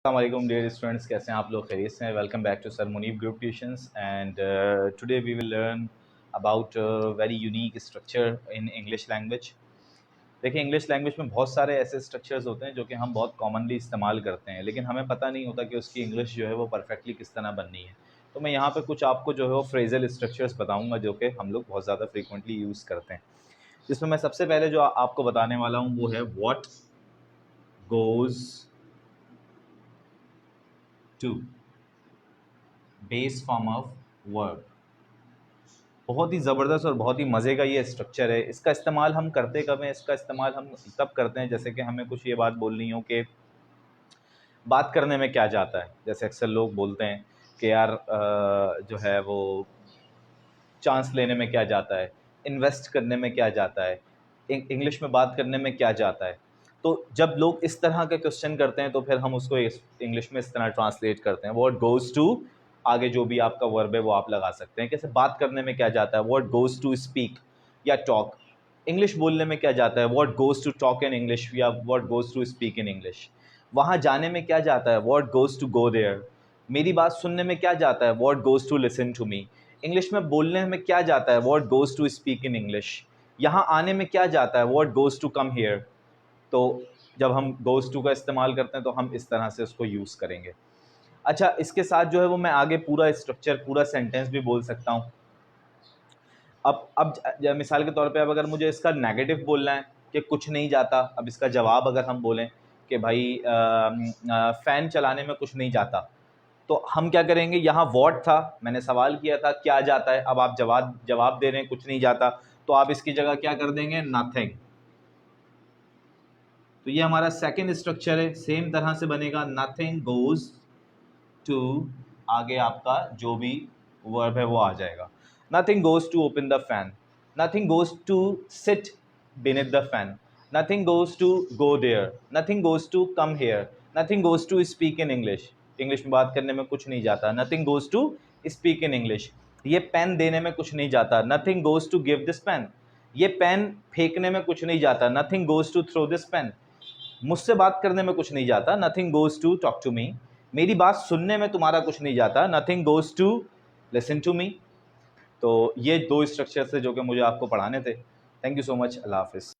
Assalamualaikum dear students, कैसे हैं आप लोग? खैरियत से हैं? Welcome back to sir Munib group tuitions and today we will learn about very unique structure in English language. देखिए, इंग्लिश लैंग्वेज में बहुत सारे ऐसे स्ट्रक्चर्स होते हैं जो कि हम बहुत कॉमनली इस्तेमाल करते हैं, लेकिन हमें पता नहीं होता कि उसकी इंग्लिश जो है वो परफेक्टली किस तरह बननी है। तो मैं यहाँ पे कुछ आपको जो है वो फ्रेजल स्ट्रक्चर्स बताऊँगा जो कि हम लोग बहुत ज़्यादा फ्रीक्वेंटली यूज़ करते हैं। जिसमें मैं सबसे पहले जो आपको बताने वाला हूँ वो है what goes to, base form of verb. बहुत ही ज़बरदस्त और बहुत ही मज़े का ये स्ट्रक्चर है। इसका इस्तेमाल हम करते कब हैं? इसका इस्तेमाल हम तब करते हैं जैसे कि हमें कुछ ये बात बोलनी हो कि बात करने में क्या जाता है। जैसे अक्सर लोग बोलते हैं कि यार जो है वो चांस लेने में क्या जाता है, इन्वेस्ट करने में क्या जाता है, इंग्लिश में बात करने में क्या जाता है। तो जब लोग इस तरह के क्वेश्चन करते हैं तो फिर हम उसको इंग्लिश में इस तरह ट्रांसलेट करते हैं, व्हाट गोज़ टू, आगे जो भी आपका वर्ब है वो आप लगा सकते हैं। कैसे बात करने में क्या जाता है, व्हाट गोज़ टू स्पीक या टॉक। इंग्लिश बोलने में क्या जाता है, what goes to talk in English या what goes to speak in English. वहाँ जाने में क्या जाता है, what goes to go there. मेरी बात सुनने में क्या जाता है, what goes to listen to me. English में बोलने में क्या जाता है, what goes to speak in English. यहाँ आने में क्या जाता है, what goes to come here. तो जब हम गोज़ टू का इस्तेमाल करते हैं तो हम इस तरह से उसको यूज़ करेंगे। अच्छा, इसके साथ जो है वो मैं आगे पूरा स्ट्रक्चर, पूरा सेंटेंस भी बोल सकता हूँ। अब मिसाल के तौर पे अब अगर मुझे इसका नेगेटिव बोलना है कि कुछ नहीं जाता, अब इसका जवाब अगर हम बोलें कि भाई फ़ैन चलाने में कुछ नहीं जाता, तो हम क्या करेंगे, यहाँ व्हाट था, मैंने सवाल किया था क्या जाता है, अब आप जवाब दे रहे हैं कुछ नहीं जाता, तो आप इसकी जगह क्या कर देंगे, नथिंग। तो ये हमारा सेकंड स्ट्रक्चर है, सेम तरह से बनेगा, नथिंग गोज़ टू, आगे आपका जो भी वर्ब है वो आ जाएगा। Nothing goes to open the fan, nothing goes to sit beneath the fan, nothing goes to go there, nothing goes to come here, nothing goes to speak in English. English में बात करने में कुछ नहीं जाता, nothing goes to speak in English. ये pen देने में कुछ नहीं जाता, nothing goes to give this pen. ये पेन फेंकने में कुछ नहीं जाता, nothing goes to throw this pen. मुझसे बात करने में कुछ नहीं जाता, nothing goes to talk to me. मेरी बात सुनने में तुम्हारा कुछ नहीं जाता, nothing goes to listen to me. तो ये दो स्ट्रक्चर थे जो कि मुझे आपको पढ़ाने थे। Thank you so much. अल्लाह हाफ़िज़।